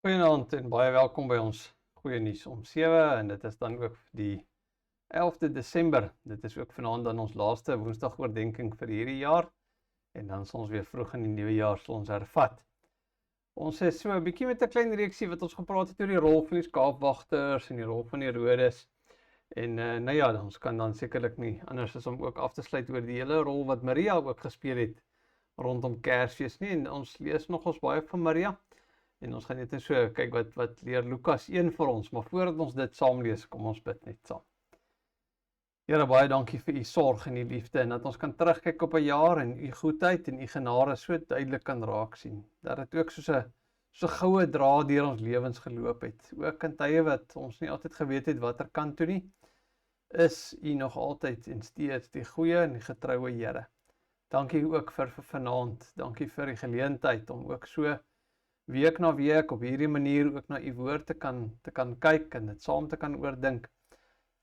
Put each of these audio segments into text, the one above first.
Goeienaand en baie welkom by ons goeie nuus om 7 en dit is dan ook die 11de Desember. Dit is ook vanaand dan ons laaste woensdag oordenking vir hierdie jaar en dan sal ons weer vroeg in die nuwe jaar sal ons hervat. Ons is so 'n bietjie met 'n klein reeksie wat ons gepraat het oor die rol van die skaapwagters en die rol van Herodes. En nou ja, ons kan dan sekerlik nie anders as om ook af te sluit oor die hele rol wat Maria ook gespeel het rondom Kersfees nie. En ons lees nogals baie van Maria. En ons gaan net so kyk wat leer Lukas 1 vir ons, maar voordat ons dit saam lees, kom ons bid net saam. Here, baie dankie vir u sorg en u liefde en dat ons kan terugkyk op 'n jaar en u goedheid en u genade so duidelik kan raak sien. Dat dit ook soos 'n goue draad deur ons lewens geloop het. Ook in tye wat ons nie altyd geweet het watter kant toe nie, is u nog altyd en steeds die goeie en die getroue Here. Dankie ook vir vanaand. Dankie vir die geleentheid om ook so week na week op hierdie manier ook na u woord te kan kyk en dit saam te kan oordink.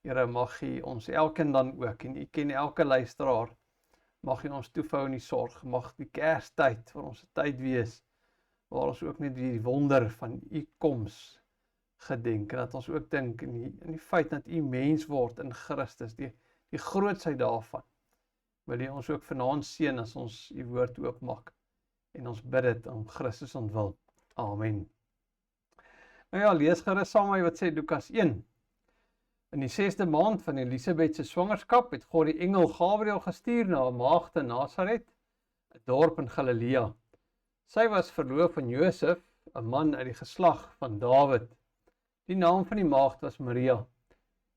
Here, mag u ons elkeen dan ook, en u ken elke luisteraar, mag u ons toefou in die sorg, mag die Kerstyd vir ons 'n tyd wees, waar ons ook net die wonder van u koms gedenk, en dat ons ook dink in die feit dat u mens word in Christus, die grootsheid daarvan. Wil u ons ook vanaand seën as ons u woord oopmaak, en ons bid dit om Christus ontwil. Amen. Nou ja, lees gerus saam met my wat sê Lukas 1. In die 6de maand van Elisabeth se swangerskap het God die engel Gabriël gestuur na 'n maagd in Nasaret, 'n dorp in Galilea. Sy was verloof aan Josef, 'n man uit die geslag van Dawid. Die naam van die maagd was Maria.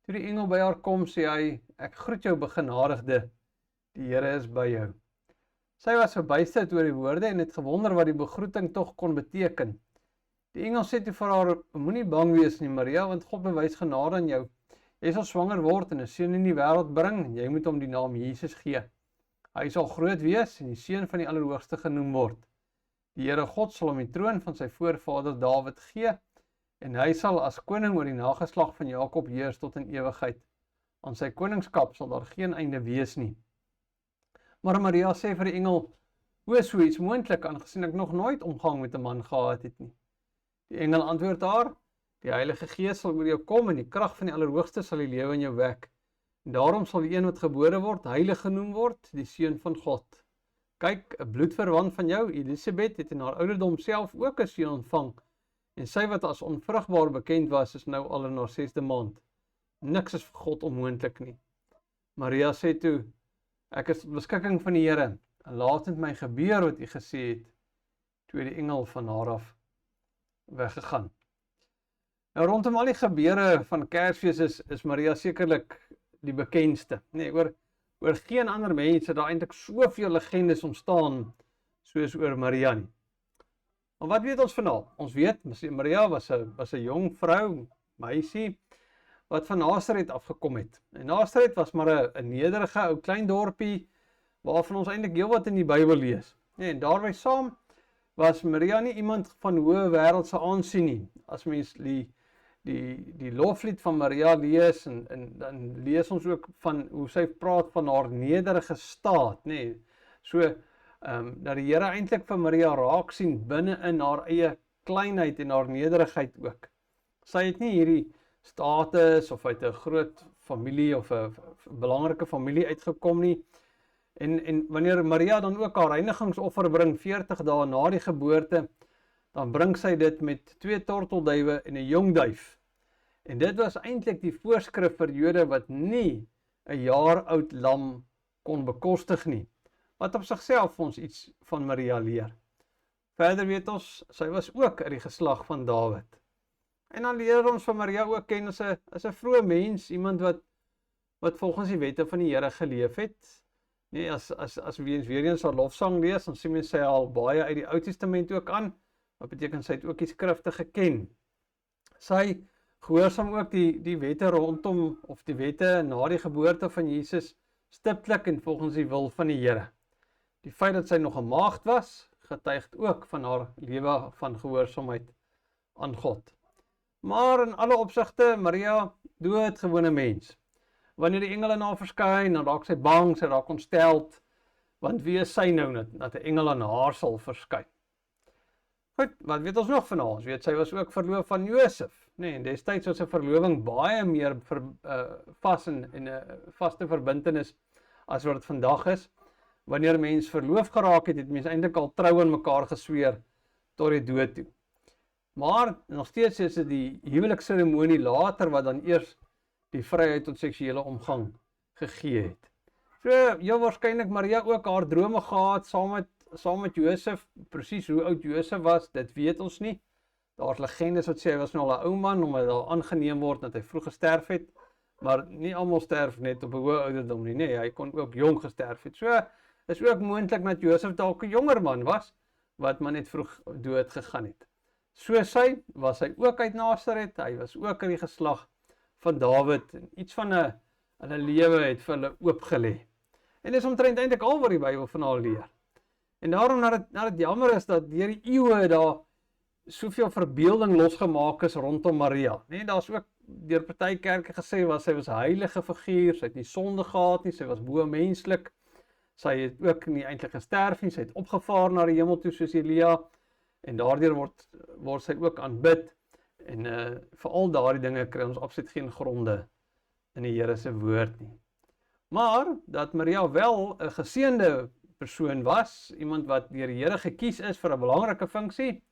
Toe die engel by haar kom, sê hy: "Ek groet jou begenadigde, die Here is by jou." Sy was verbuisterd oor die woorde en het gewonder wat die begroeting tog kon beteken. Die engel sê toe vir haar: "Moenie bang wees nie, Maria, want God bewys genade aan jou. Jy sal swanger word en 'n seun in die wêreld bring en jy moet hom die naam Jesus gee. Hy sal groot wees en die seun van die Allerhoogste genoem word. Die Here God sal hom die troon van sy voorvader Dawid gee en hy sal as koning oor die nageslag van Jakob heers tot in ewigheid. Aan sy koningskap sal daar geen einde wees nie." Maar Maria sê vir die engel: "Hoe is so iets moontlik, aangesien ek nog nooit omgang met 'n man gehad het nie?" Die engel antwoord haar: "Die Heilige Gees sal oor jou kom en die krag van die Allerhoogste sal die lewe in jou wek. En daarom sal die een wat gebore word heilig genoem word, die seun van God. Kyk, 'n bloedverwant van jou, Elisabeth, het in haar ouderdom self ook 'n seun ontvang, en sy wat as onvrugbaar bekend was, is nou al in haar 6de maand. Niks is vir God onmoontlik nie." Maria sê toe: "Ek is tot beskikking van die Here, en laat met my gebeur wat u gesê het," toe die engel van haar af weggegaan. Nou, rondom al die gebeure van Kersfees is Maria sekerlik die bekendste. Nee, oor geen ander mens het daar eintlik soveel legendes ontstaan soos oor Maria nie. Maar wat weet ons van haar? Ons weet, Maria was 'n jong vrou, meisie, wat van Nasaret afgekom het. En Nasaret was maar 'n nederige ou klein dorpie, waarvan ons eintlik heelwat in die Bybel lees. Nee, en daarbey saam was Maria nie iemand van hoë wêreldse aansien nie. As mens die loflied van Maria lees en dan lees ons ook van hoe sy praat van haar nederige staat, nee. So dat die Here eintlik vir Maria raak sien binne in haar eie kleinheid en haar nederigheid ook. Sy het nie hierdie status of uit 'n groot familie of 'n belangrike familie uitgekom nie. En wanneer Maria dan ook haar reinigingsoffer bring 40 dae na die geboorte, dan bring sy dit met 2 tortelduwe en 'n jong duif. En dit was eintlik die voorskrif vir Jode wat nie 'n jaar oud lam kon bekostig nie, wat op sigself ons iets van Maria leer. Verder weet ons, sy was ook uit die geslag van Dawid. En dan leer ons van Maria ook ken as 'n vroeë mens, iemand wat volgens die wette van die Here geleef het. Nee, as weer eens haar lofsang lees, dan sien mens sy al baie uit die Ou Testament ook aan. Wat beteken sy het ook die skrifte geken. Sy gehoorsaam ook die wette rondom, of die wette na die geboorte van Jesus, stiptelik en volgens die wil van die Here. Die feit dat sy nog 'n maagd was, getuig ook van haar lewe van gehoorsaamheid aan God. Maar in alle opsigte, Maria, doodgewone mens. Wanneer die engel aan haar verskyn, dan raak sy bang, sy raak ontsteld, want wie is sy nou dat 'n engel aan haar sal verskyn? Goed, wat weet ons nog van haar? Ons weet, sy was ook verloof van Josef. Nee, en destyds was 'n verloving baie meer vas en 'n vaste verbintenis as wat dit vandag is. Wanneer mens verloof geraak het, het mens eintlik al trou aan mekaar gesweer tot die dood toe. Maar nog steeds is dit die huwelikseremonie later wat dan eers die vryheid tot seksuele omgang gegee het. So, ja, waarskynlik Maria ook haar drome gehad saam met Josef. Presies hoe oud Josef was, dit weet ons nie. Daar's legendes wat sê hy was nou al 'n ou man omdat hy aangeneem word dat hy vroeg gesterf het. Maar nie almal sterf net op 'n hoë ouderdom nie, nee, hy kon ook jong gesterf het. So is ook moontlik dat Josef dalk 'n jonger man was wat maar net vroeg dood gegaan het. Soos hy was hy ook uit Nasaret, hy was ook in die geslag van Dawid en iets van 'n lewe het vir hulle oopgelê. En dis omtrent eintlik al wat die Bybel van haar leer. En daarom dat dit jammer is dat deur die eeue daar soveel verbeelding losgemaak is rondom Maria. Nee, daar's ook deur party kerke gesê sy was 'n heilige figuur, sy het nie sonde gehad nie, sy was bo menslik. Sy het ook nie eintlik gesterf nie, sy het opgevaar na die hemel toe soos Elia en daardeur word sy ook aanbid. En vir al daardie dinge kry ons absoluut geen gronde in die Here se woord nie. Maar dat Maria wel 'n geseënde persoon was, iemand wat deur die Here gekies is vir 'n belangrike funksie,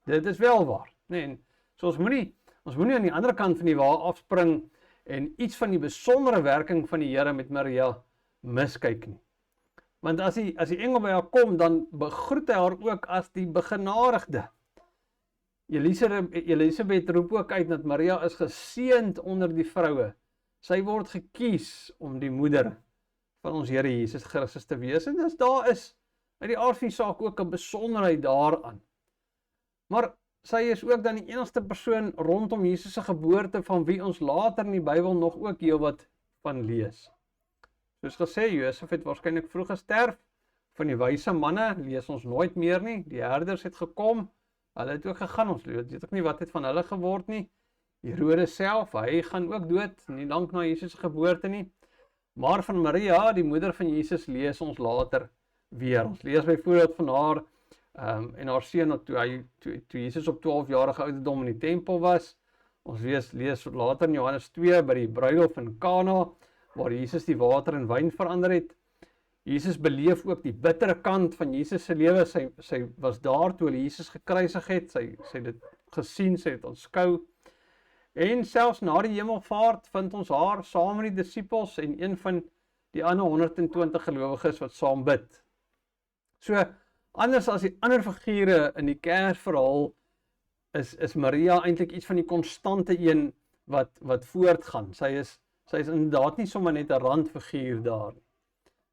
dit is wel waar. Nee, en so ons moenie aan die ander kant van die wa afspring en iets van die besondere werking van die Here met Maria miskyk nie. Want as die engel by haar kom, dan begroet hy haar ook as die begenadigde. Elisabeth roep ook uit dat Maria is geseënd onder die vroue. Sy word gekies om die moeder van ons Here Jesus Christus te wees. En dus daar is uit die aard van die saak ook 'n besonderheid daaraan. Maar sy is ook dan die enigste persoon rondom Jesus se geboorte van wie ons later in die Bybel nog ook heelwat van lees. Soos gesê, Josef het waarskynlik vroeg gesterf. Van die wyse manne lees ons nooit meer nie. Die herders het gekom, hulle het ook gegaan. Ons weet ook nie wat het van hulle geword nie. Herodes self, hy gaan ook dood, nie lank na Jesus se geboorte nie. Maar van Maria, die moeder van Jesus, lees ons later weer. Ons lees byvoorbeeld van haar en haar seun toe Jesus op 12-jarige ouderdom in die tempel was. Ons lees later in Johannes 2 by die bruiloft in Kana, waar Jesus die water in wyn verander het. Jesus beleef ook die bittere kant van Jesus se lewe. Sy was daar toe hulle Jesus gekruisig het. Sy het dit gesien, sy het aanskou. En selfs na die hemelvaart vind ons haar saam met die disippels en een van die ander 120 gelowiges wat saam bid. So, anders as die ander figure in die Kersverhaal, is Maria eintlik iets van die konstante een wat voortgaan. Sy is inderdaad nie sommer net 'n randfiguur daar nie.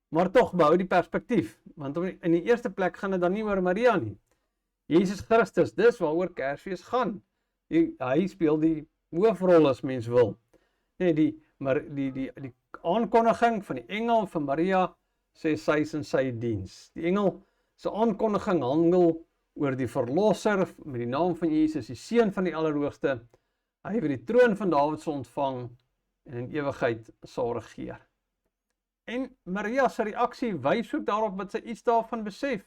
Maar tog behou die perspektief, want in die eerste plek gaan dit dan nie oor Maria nie. Jesus Christus, dis waaroor Kersfees gaan. Hy speel die hoofrol as mens wil. Nee, die aankondiging van die engel van Maria sê sy is in sy diens. Die engel se aankondiging handel oor die verlosser met die naam van Jesus, die seun van die Allerhoogste. Hy het die troon van Dawid sal ontvang en in ewigheid sal regeer. En Maria se reaksie wys ook daarop dat sy iets daarvan besef.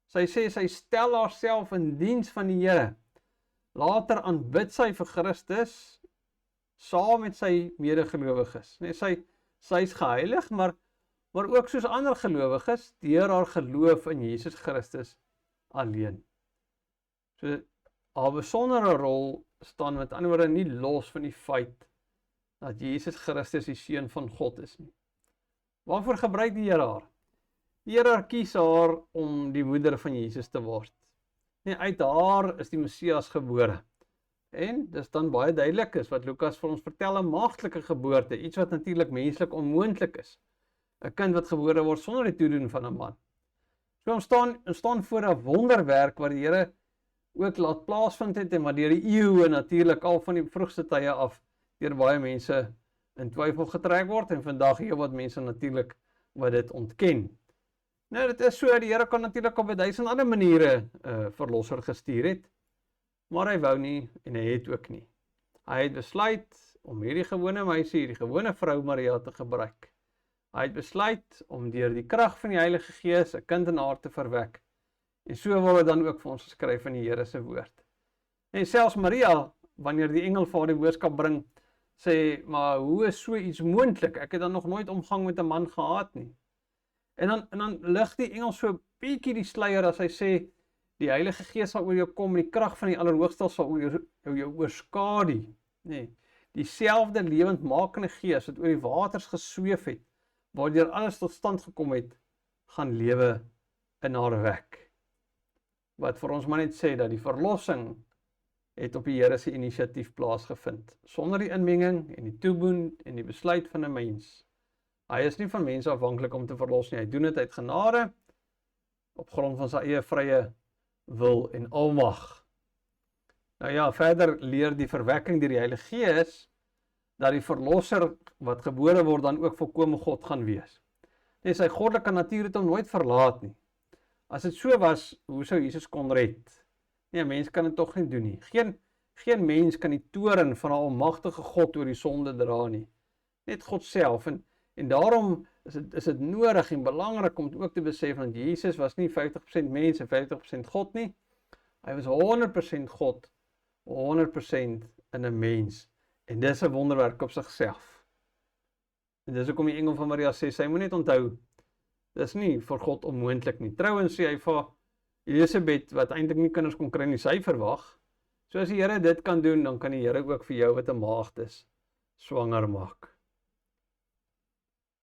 Sy sê sy stel haarself in diens van die Here. Later aanbid sy vir Christus saam met sy medegelowiges. Nee, sy is geheilig, maar ook soos ander gelowiges deur haar geloof in Jesus Christus alleen. So haar besondere rol staan met ander woorde nie los van die feit dat Jesus Christus die seun van God is nie. Waarvoor gebruik die Here haar? Die Here kies haar om die moeder van Jesus te word. Nee, uit haar is die Messias gebore. En dis dan baie duidelik is wat Lukas vir ons vertel, 'n maagdelike geboorte, iets wat natuurlik menslik onmoontlik is. 'n Kind wat gebore word sonder die toedoen van 'n man. So ons staan voor 'n wonderwerk wat die Here ook laat plaasvind het en wat deur die eeue natuurlik al van die vroegste tye af deur baie mense in twyfel getrek word en vandag heelwat mense natuurlik wat dit ontken. Nou dit is so, die Here kan natuurlik op 1000 ander maniere verlosser gestuur het, maar hy wou nie en hy het ook nie. Hy het besluit om hierdie gewone meisie, die gewone vrou Maria te gebruik. Hy het besluit om deur die krag van die Heilige Gees 'n kind in haar te verwek En so word dit dan ook vir ons geskryf in die Here se woord. En selfs Maria, wanneer die engel vir haar die boodskap bring, sê, maar hoe is so iets moontlik? Ek het dan nog nooit omgang met 'n man gehad nie. En dan lig die engel so 'n bietjie die sluier as hy sê, die Heilige Gees sal oor jou kom en die krag van die Allerhoogste sal oor jou oorskadu. Nee, dieselfde lewendmakende Gees wat oor die waters gesweef het, waardeur alles tot stand gekom het, gaan lewe in haar wek. Wat vir ons maar net sê dat die verlossing het op die Here se inisiatief plaasgevind, sonder die inmenging en die toeboen en die besluit van 'n mens. Hy is nie van mense afhanklik om te verlos nie, hy doen dit uit genade, op grond van sy eie vrye wil en almag. Nou ja, verder leer die verwekking deur die Heilige Gees, dat die verlosser wat gebore word dan ook volkome God gaan wees. Nee, sy goddelike natuur het hom nooit verlaat nie. As dit so was, hoe sou Jesus kon red? Nee, 'n mens kan dit tog nie doen nie. Geen mens kan die toorn van 'n almagtige God oor die sonde dra nie. Net God self. En daarom is dit nodig en belangrik om ook te besef dat Jesus was nie 50% mens en 50% God nie. Hy was 100% God, 100% in 'n mens. En dis 'n wonderwerk op sigself. En dis hoekom die engel van Maria sê, sy moet net onthou, dis nie vir God onmoontlik nie. Trouwens sê hy vir Elisabeth, wat eintlik nie kinders kon kry nie, sy verwag. So as die Here dit kan doen, dan kan die Here ook vir jou wat 'n maagd is, swanger maak.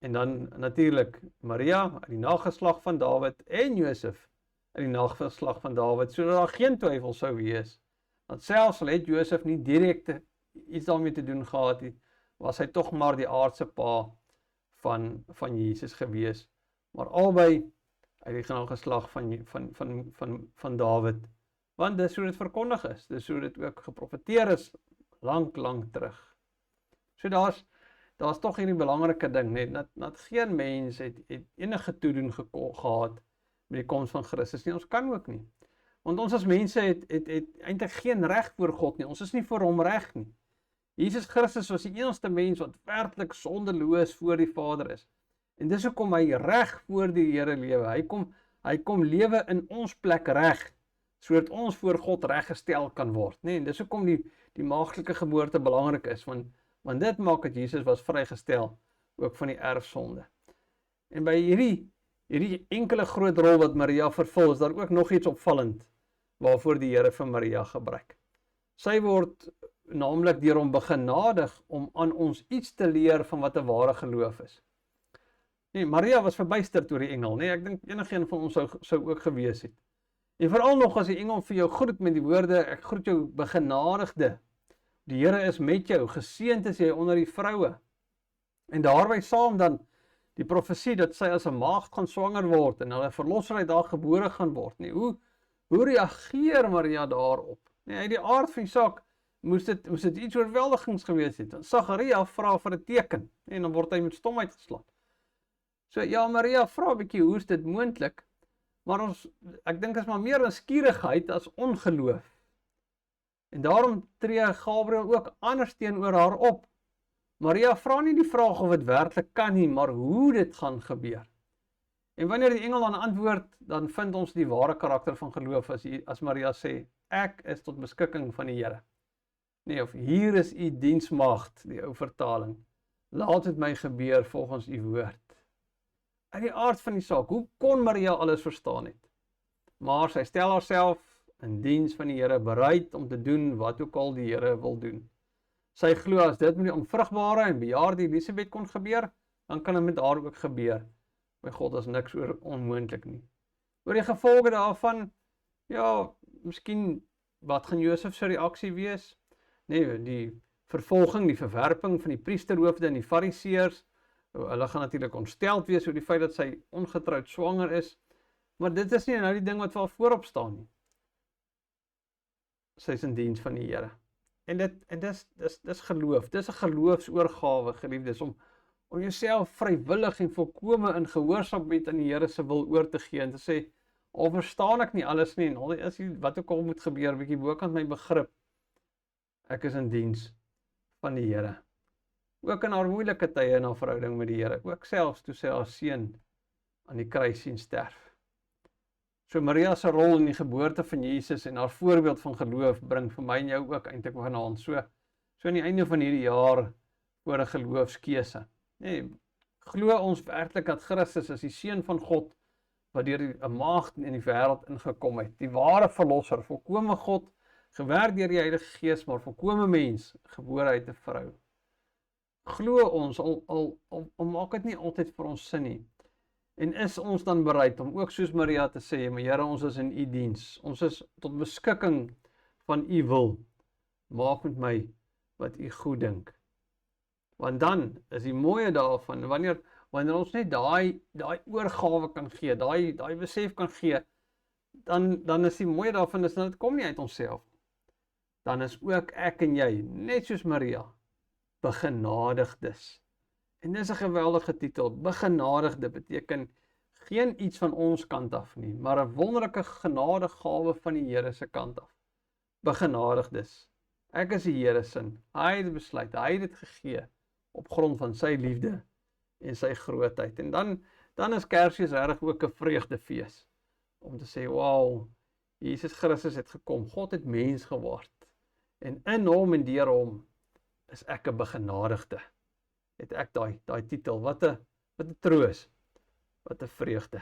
En dan natuurlik Maria, uit die nageslag van Dawid, en Josef, uit die nageslag van Dawid, sodat daar geen twyfel sou wees. Want selfs al het Josef nie direk iets daarmee te doen gehad nie, was hy tog maar die aardse pa van Jesus gewees. Maar albei uit die nageslag van Dawid. Want dis hoe dit verkondig is, dis hoe dit ook geprofeteer is, lang terug. So daar's tog hierdie belangrike ding, net, dat geen mens het enige toedoen gehad met die koms van Christus nie, ons kan ook nie. Want ons as mense het eintlik geen reg voor God nie, ons is nie vir hom reg nie. Jesus Christus was die enigste mens wat werklik sondeloos voor die Vader is. En dis hoekom hy reg voor die Here lewe. Hy kom lewe in ons plek reg, sodat ons voor God reggestel kan word, nee, en dis hoekom die maagdelike geboorte belangrik is, want dit maak dat Jesus was vrygestel, ook van die erfsonde. En by hierdie enkele groot rol wat Maria vervul, is daar ook nog iets opvallend, waarvoor die Here vir Maria gebruik. Sy word naamlik deur hom begenadig om aan ons iets te leer van wat 'n ware geloof is. Nee, Maria was verbuisterd oor die engel, nee, ek dink enigeen van ons sou ook gewees het. En veral nog as die engel vir jou groet met die woorde, ek groet jou begenadigde. Die Here is met jou, geseënd is jy onder die vroue. En daarby saam dan die profesie dat sy as 'n maagd gaan swanger word en hulle verlosser uit daar gebore gaan word. Nee, hoe reageer Maria daarop? Nee, uit die aard van die saak moes dit iets oorweldigings gewees het. Sagaria vra vir 'n teken en dan word hy met stomheid geslaan. So ja, Maria vra 'n bietjie, hoe is dit moontlik? Maar ek dink is maar meer 'n skierigheid as ongeloof. En daarom tree Gabriël ook anders teenoor haar op. Maria vra nie die vraag of dit werklik kan nie, maar hoe dit gaan gebeur. En wanneer die engel dan antwoord, dan vind ons die ware karakter van geloof as Maria sê, ek is tot beskikking van die Here. Nee, of hier is u diensmaagd, die ou vertaling. Laat dit my gebeur volgens u woord. Uit die aard van die saak, hoe kon Maria alles verstaan het? Maar sy stel haarself in diens van die Here, bereid om te doen wat ook al die Here wil doen. Sy glo as dit met die onvrugbare en bejaarde Elisabeth kon gebeur, dan kan dit met haar ook gebeur. By God is niks onmoontlik nie. Oor die gevolge daarvan, ja, miskien, wat gaan Josef se reaksie wees? Nee, die vervolging, die verwerping van die priesterhoofde en die fariseërs, hulle gaan natuurlik ontsteld wees oor die feit dat sy ongetroud swanger is, maar dit is nie nou die ding wat wel voorop staan nie. Sy is in diens van die Here. En dis geloof, dis 'n geloofsoorgawe, geliefdes, om jouself vrywillig en volkome in gehoorsaamheid aan die Here se wil oor te gee en te sê, al verstaan ek nie alles nie, en al is wat ook al moet gebeur, bietjie bokant my begrip, ek is in diens van die Here. Ook in haar moeilike tye in haar verhouding met die Here, ook selfs toe sy haar seun aan die kruis sien sterf. So Maria se rol in die geboorte van Jesus en haar voorbeeld van geloof bring vir my en jou ook eintlik vanaand so aan die einde van hierdie jaar voor 'n geloofskeuse. Nee, glo ons werklik dat Christus is die seun van God wat deur 'n maagd in die wêreld ingekom het, die ware verlosser, volkome God, gewerk deur die Heilige Gees, maar volkome mens, gebore uit 'n vrou. Glo ons al maak dit nie altyd vir ons sin nie. En is ons dan bereid om ook soos Maria te sê, maar Here, ons is in u diens. Ons is tot beskikking van u wil. Maak met my wat u goed dink. Want dan is die mooie daarvan, wanneer ons net daai oorgawe kan gee, daai besef kan gee, dan is die mooie daarvan is dat dit kom nie uit onsself. Dan is ook ek en jy, net soos Maria, begenadigdes. En dis 'n geweldige titel. Begenadigde beteken geen iets van ons kant af nie, maar 'n wonderlike genadegawe van die Here se kant af. Begenadigdes. Ek is die Here se. Hy het besluit, hy het dit gegee op grond van sy liefde en sy grootheid. En dan is Kersfees regtig ook 'n vreugdefees om te sê, wow, Jesus Christus het gekom. God het mens geword. En in hom en deur hom is ek 'n begenadigde. Het ek daai titel, wat 'n troos, wat 'n vreugde.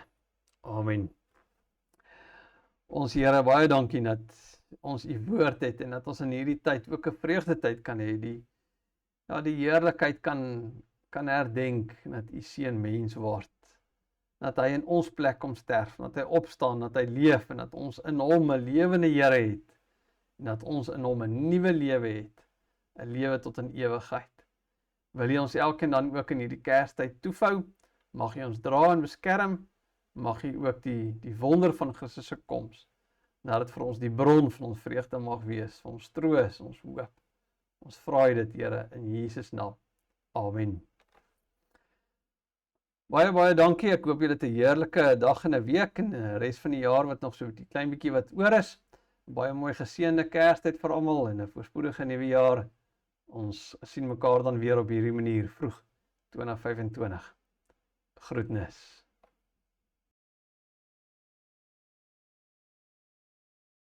Amen. Ons Here, baie dankie dat ons u woord het en dat ons in hierdie tyd ook 'n vreugdetyd kan hê, die heerlikheid kan herdenk dat u seun mens word, dat hy in ons plek kom sterf, dat hy opstaan, dat hy leef en dat ons in hom 'n lewende Here het en dat ons in hom 'n nuwe lewe het, 'n lewe tot in ewigheid. Wil jy ons elkeen dan ook in hierdie Kerstyd toevou? Mag jy ons dra en beskerm? Mag jy ook die wonder van Christus se koms, dat dit vir ons die bron van ons vreugde mag wees, vir ons troos, ons hoop. Ons vra dit, Here, in Jesus naam. Amen. Baie dankie. Ek hoop julle het 'n heerlike dag en 'n week en 'n res van die jaar wat nog so 'n klein bietjie wat oor is. Baie mooi geseënde Kerstyd vir almal en 'n voorspoedige nuwe jaar. Ons sien mekaar dan weer op hierdie manier vroeg 2025. Groetnis.